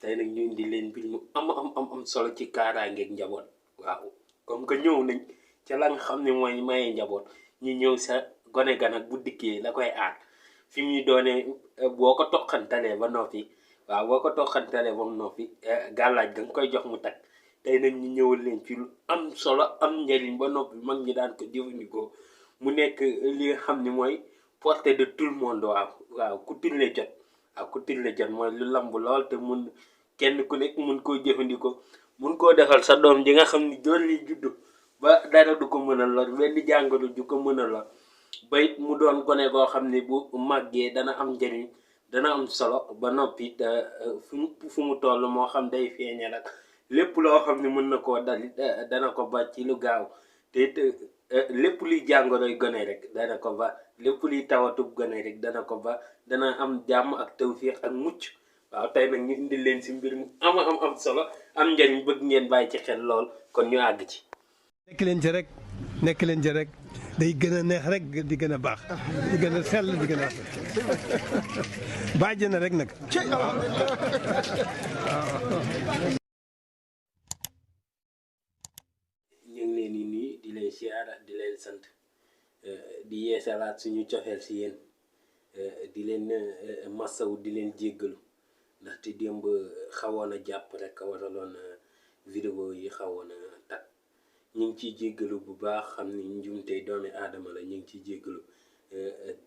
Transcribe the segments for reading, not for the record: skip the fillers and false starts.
tey nag ñu indi leen mbir mu am solo ci kaaraangeeg njaboot waaw comme que ñëw nañ ca la nga xam ne mooy maye njaboot ñu ñëw sa gone ga nag bu dikkee la koy aar fi muy doonee boo ko toqantalee ba noppi waaw boo ko toqantalee ba noppi gàllaaj da nga koy jox mu tag tey nag ñu ñëwal leen ci lu am solo am njëriñ ba noppi mag ñi daan ko jëfandikoo mu nekk li nga xam ne mooy portée de tout le monde waaw ku tille jot waaw ku tille jot mooy lu lamb lool te mun kenn ku nekk mun koo jëfandikoo mun koo defal sa doom ji nga xam ni doon li juddu ba dara du ko mën a lor benn jàngoro ju ko mën a lor ba it mu doon gone goo xam ne bu màggee dana am njëriñ dana am solo ba noppi fu mu toll moo xam day feeñal ak lépp loo xam ne mën na koo dalit dana ko ba ci lu gaaw te it lépp luy jàngoroy gone rek dana ko ba lépp luy tawatub gone rek dana ko ba dana am jàmm ak tawfiix ak mucc waaw tey nag ñu indi leen si mbir mu am solo am njëriñ bëgg ngeen bàyyi ci xel lool kon ñu àgg ci. nekk leen ci rek day gën a neex rek di gën a baax di gën a sell di gën a bàjj na rek nag. ñu ngi leen di nuyu di leen siyaara di leen sant di yeesalaat suñu cofeel si yéen di leen massawu di leen jéggalu ndaxte démb xawoon a jàpp rek a waraloon vidéo yi xawoon a tag ñu ngi ciy jéggalu bu baax xam ni njumte doomi aadama la ñu ngi ciy jéggalu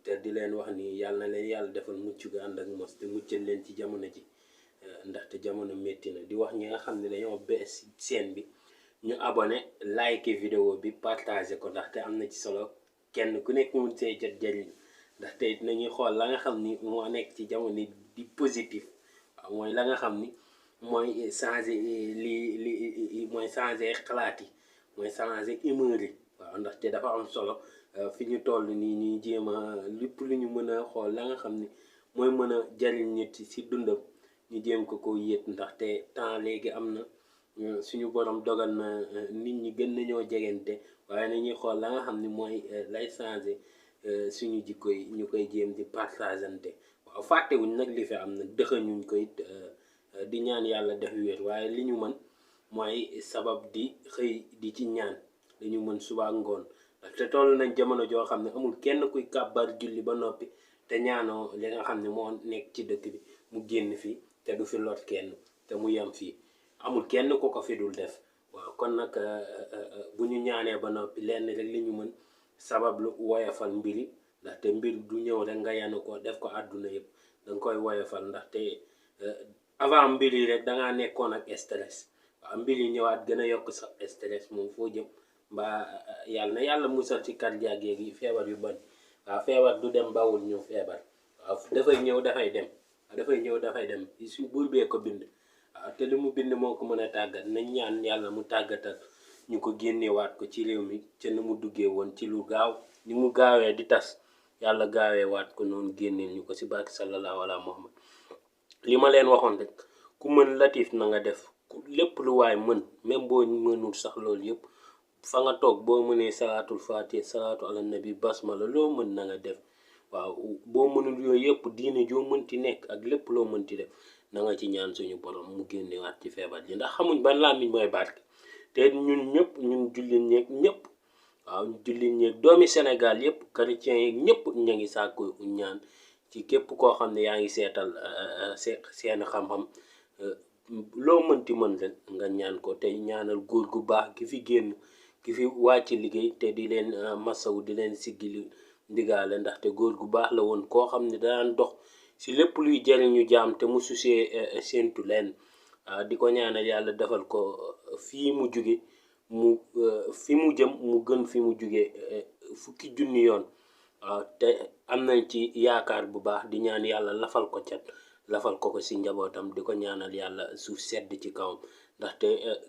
te di leen wax ni yàlla na leen yàlla defal mucc ga ànd ak mos te muccal leen ci jamono ji ndaxte jamono métti na di wax ñi nga xam ne dañoo bees seen bi ñu abonné like vidéo bi partagé ko ndaxte am na ci solo kenn ku nekk mun see jot jariñ ndaxte it nañuy xool la nga xam ni moo nekk ci jamono di positif waaw mooy la nga xam ni mooy changer li mooy changer xalaat yi mooy changer humeur yi waaw ndaxte dafa am solo fi ñu toll nii ñuy jéem a lépp lu ñu mën a xool la nga xam ni mooy mën a jariñ nit si dundam ñu jéem ko yéet ndaxte temps léegi am na suñu borom dogal na nit ñi gën nañoo jegante waaye nañuy xool la nga xam ni mooy lay changer suñu jikko yi ñu koy jéem di partagante waaw fàttewuñ nag li fi am nag dëxañuñ ko it di ñaan yàlla def wér waaye li ñu mën mooy sabab di xëy di ci ñaan li ñu mën suba ngoon te toll nañ jamono joo xam ne amul kenn kuy kàbbar julli ba noppi te ñaanoo li nga xam ne moo nekk ci dëkk bi mu génn fii te du fi lot kenn te mu yem fii amul kenn ku ko fi dul def waaw kon nag bu ñu ñaanee ba noppi lenn rek li ñu mën sabab lu woyofal mbiri ndaxte mbir du ñëw rek nga yanu ko def ko àdduna yëpp danga koy woyofal ndaxte avant mbir yi rek dangaa nekkoon ak stress waaw mbir yi ñëwaat gën a yokk sax stress moom foo jëm mbaa yàlla na yàlla musal ci cardiaque yi feebar yu bari waaw feebar du dem bawul ñu feebar waaw dafay ñëw dafay dem su buur bee ko bind waaw te li mu bind moo ko mën a tàggat nañ ñaan yàlla mu tàggatal ñu ko génnewaat ko ci réew mi ca ni mu duggee woon ci lu gaaw ni mu gaawee di tas yàlla gaawee waat ko noonu génneel ñu ko si barke sallallahu ala muhammad li ma leen waxoon rek ku mën latif na nga def lépp lu waay mën même boo mënul sax loolu yëpp fa nga toog boo mënee salaatul faatiha salaatu ala nabi basmala loo mën na nga def waaw boo mënul yooyu yëpp diine joo mënti nekk ak lépp loo mënti def na nga ci ñaan suñu borom mu génnewaat ci feebar ji ndax xamuñ ban làmmiñ mooy barke te ñun ñëpp ñun jullit ñeeg ñëpp waaw jullit ñeeg doomi Sénégal yëpp chrétiens yi ñëpp ña ngi sàkku ñaan ci képp koo xam ne yaa ngi seetal seen xam-xam loo mënti mën rek nga ñaan ko te ñaanal góor gu baax ki fi génn ki fi wàcc liggéey te di leen masawu di leen siggili ndigaale ndaxte góor gu baax la woon koo xam ne daan dox si lépp luy jariñu jaam te mu susee séentu leen di ko ñaanal yàlla defal ko fii mu jóge mu fi mu jëm mu gën fi mu jóge fukki junni yoon waaw te am nañ ci yaakaar bu baax di ñaan yàlla lafal ko cat lafal ko si njabootam di ko ñaanal yàlla suuf sedd ci kawam ndaxte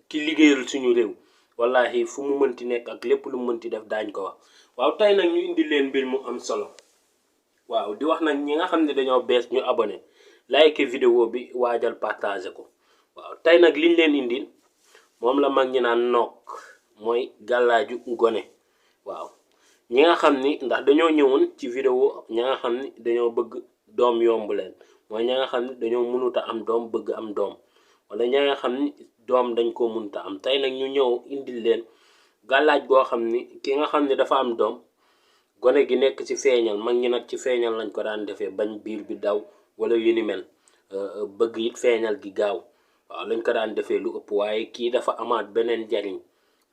ki liggéeyal suñu réew wallahi fu mu mënti nekk ak lépp lu mu mënti def daañ ko wax waaw tey nag ñu indi leen mbir mu am solo waaw di wax nag ñi nga xam ne dañoo bees ñu abonné like vidéo bi waajal partager ko waaw tey nag liñ leen indil moom la mag ñi naan nokk mooy gàllaaju gone waaw ñi nga xam ni ndax dañoo ñëwoon ci vidéo ñi nga xam ni dañoo bëgg doom yomb leen mooy ñi nga xam ni dañoo mënuta am doom bëgg am doom wala ña nga xam ni doom dañ ko munta am. tey nag ñu ñëw indil leen gàllaaj goo xam ni ki nga xam ni dafa am doom gone gi nekk ci feeñal, mag ñi nag ci feeñal lañ ko daan defee bañ biir bi daw wala yu ni mel, bëgg it feeñal gi gaaw, waaw lañ ko daan defee lu ëpp. waaye kii dafa amaat beneen njariñ,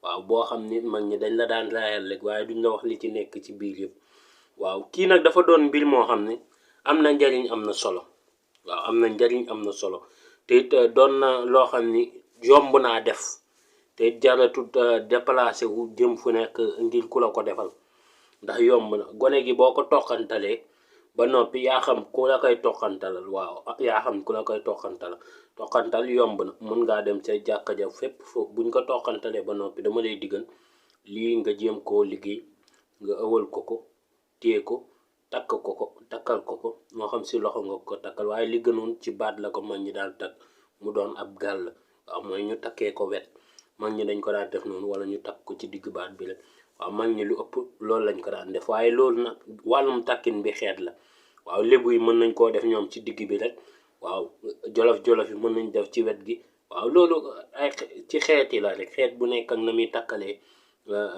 waaw boo xam ni mag ñi dañ la daan raayal rek waaye duñ la wax li ci nekk ci biir yëpp. waaw kii nag dafa doon mbir moo xam ne am na njariñ am na solo, waaw am na njariñ am na solo, te it doon na loo xam ni yomb naa def, te it jaratut déplacé wu jëm fu nekk ngir ku la ko defal, ndax yomb na. gone gi boo ko toqantalee ba noppi yaa xam ku la koy toqantalal, waaw yaa xam ku la koy toqantal yomb na. mun ngaa dem ca jàkka ja fépp foofu buñ ko toqantalee ba noppi dama lay diggal lii nga jéem koo liggéey, nga ëwal ko ko, téye ko, takkal ko ko moo xam si loxo nga ko takkal, waaye li gënoon ci baat la ko mag ñi daan takk mu doon ab gàll, waaw mooy ñu takkee ko wet. mag ñi dañ ko daan def noonu, wala ñu takk ko ci digg baat bi rek. waaw mag ñi lu ëpp loolu lañ ko daan def, waaye loolu nag wàllum takkin bi xeet la. waaw lébu yi mën nañ koo def ñoom ci digg bi rek, waaw jolof yi mën nañ def ci wet gi. waaw loolu ay ci xeet yi la rek, xeet bu nekk ak na muy takkalee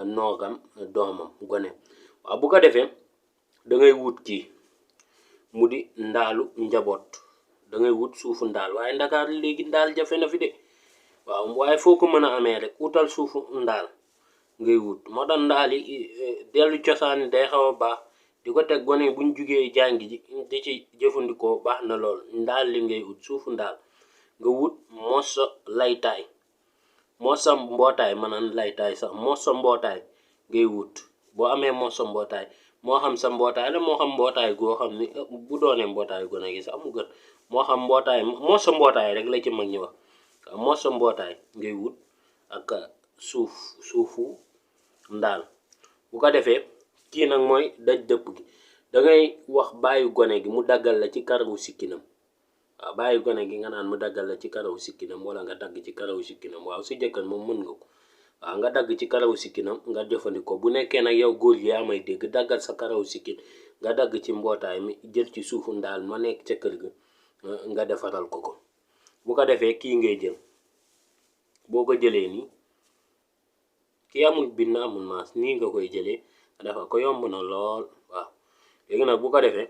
noogam doomam gone. waaw bu ko defee da ngay wut kii mu di ndaalu njaboot, da ngay wut suufu ndaal, waaye Ndakaar léegi ndaal jafe na fi de. waaw waaye foo ko mën a amee rek wutal suufu ndaal ngay wut. moo tax ndaal yi dellu cosaan day xaw a baax, di ko teg gone buñ jugee jàngi ji di ci jëfandikoo baax na lool. ndaal li ngay wut suufu ndaal nga wut moso laytaay, moso mbootaay, maanaam laytaay sax moso mbootaay ngay wut. boo amee moso mbootaay moo xam sa mbootaay la, moo xam mbootaay goo xam ni bu doonee mbootaay gone gi sax mu gën, moo xam mbootaay moso mbootaay rek la ci mag ñi wax. waaw moso mbootaay ngay wut ak suufu ndaal. bu ko defee kii nag mooy daj dëpp gi, da ngay wax bàyyi gone gi mu daggal la ci karawu sikkinam. waaw bàyyi gone gi nga naan mu daggal la ci karawu sikkinam, wala nga dagg ci karawu sikkinam. waaw si jëkkër moom mën nga ko, waaw nga dagg ci karawu sikkinam nga jëfandikoo. bu nekkee nag yow góor gi yaa may dégg, daggal sa karawu sikkin nga dagg ci mbootaay mi, jël ci suufu ndaal ma nekk ca kër ga nga defaral ko ko. bu ko defee kii ngay jël, boo ko jëlee nii, kii amul bind amul maas, nii nga koy jëlee dafa ko yomb na lool. waaw léegi nag bu ko defee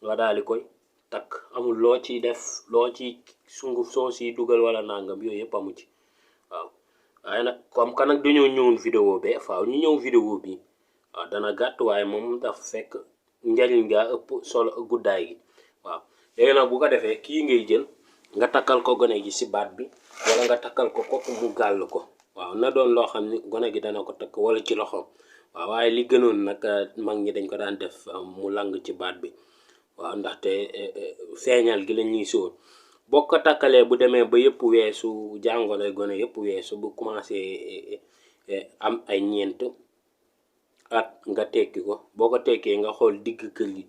nga daal di koy takk, amul loo ciy def, loo ci sunguf soo si dugal wala nangam, yooyu yëpp amu ci. waaw waaye nag comme que nag dañoo ñëwoon vidéo be faaw ñu ñëw vidéo bi. waaw dana gàtt waaye moom dafa fekk njariñ gaa ëpp solo guddaay gi. waaw léegi nag bu ko defee kii ngay jël nga takkal ko gone gi si baat bi, wala nga takkal ko mu gàll ko. waaw na doon loo xam ni gone gi dana ko takk wala ci loxoom. waaw waaye li gënoon nag mag ñi dañ ko daan def mu lang ci baat bi. waaw ndaxte feeñal gi la ñuy sóor. boo ko takkalee bu demee ba yëpp weesu, jàngoro gone yëpp weesu, bu commencé am ay ñeent at nga tekki ko. boo ko tekkee nga xool digg kër gi,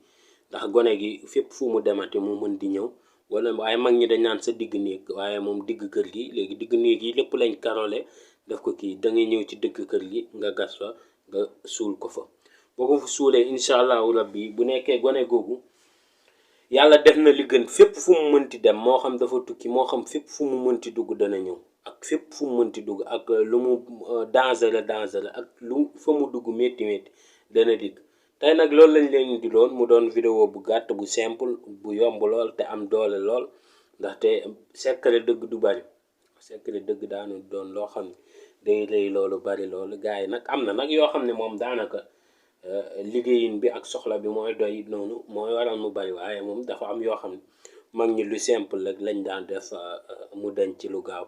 ndax gone gi fépp fu mu demati mu mën di ñëw. wala waaye mag ñi dañ naan sa digg néeg, waaye moom digg kër gi. léegi digg néeg yi lépp lañ karole def ko kii, da ngay ñëw ci digg kër gi nga gas fa nga suul ko fa. boo ko fa suulee incha allahu rabbi, bu nekkee gone googu yàlla def na li gën, fépp fu mu mënti dem, moo xam dafa tukki, moo xam fépp fu mu mënti dugg dana ñëw, ak fépp fu mu mënti dugg, ak lu mu danger ak lu fa mu dugg métti dana dikk. tey nag loolu lañ leen di loon mu doon vidéo bu gàtt bu simple bu yomb lool te am doole lool, ndaxte secret dëgg du bari. secret dëgg daanu doon loo xam ne day rëy loolu bari loolu. gars yi nag am na nag yoo xam ne moom daanaka liggéeyin bi ak soxla bi mooy doy noonu, mooy waral mu bari. waaye moom dafa am yoo xam ne mag ñi lu simple rek lañ daan def mu denc ci lu gaaw.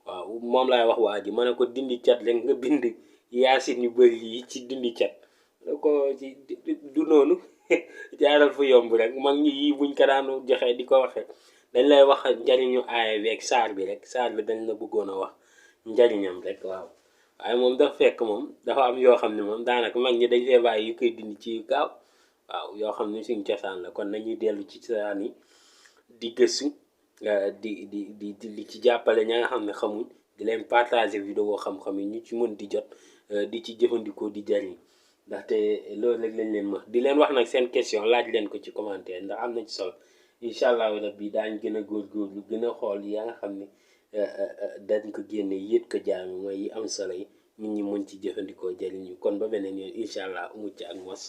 waaw moom laay wax waa ji, ma ne ko dindi cat rek nga bind yaasin yu bëri yi ci dindi cat ko ci du noonu. jaaral fu yomb rek. mag ñi yii buñ ko daan joxe di ko waxee, dañ lay wax njariñu aaya bi ak saar bi rek, saar bi dañ la bëggoon a wax njariñam rek. waaw waaye moom dafa fekk moom dafa am yoo xam ne moom daanaka mag ñi dañ fee bàyyi yu koy dindi ci gaaw. waaw yoo xam ne suñ cosaan la, kon nañuy dellu ci cosaan yi di gëstu, di ci jàppale ña nga xam ne xamuñ, di leen partager vidéo xam-xam yi ñu ci mën di jot, di ci jëfandikoo di jariñ. ndaxte loolu rek lañ leen wax. di leen wax nag seen question laaj leen ko ci commentaire, ndax am na ci solo. incha allahu rabbi daañ gën a góorgóorlu gën a xool yaa nga xam ne dañ ko génne yët ko jaami mooy yi am solo yi nit ñi mën ci jëfandikoo jëriñu kon ba beneen yoon incha allah mucc ak mos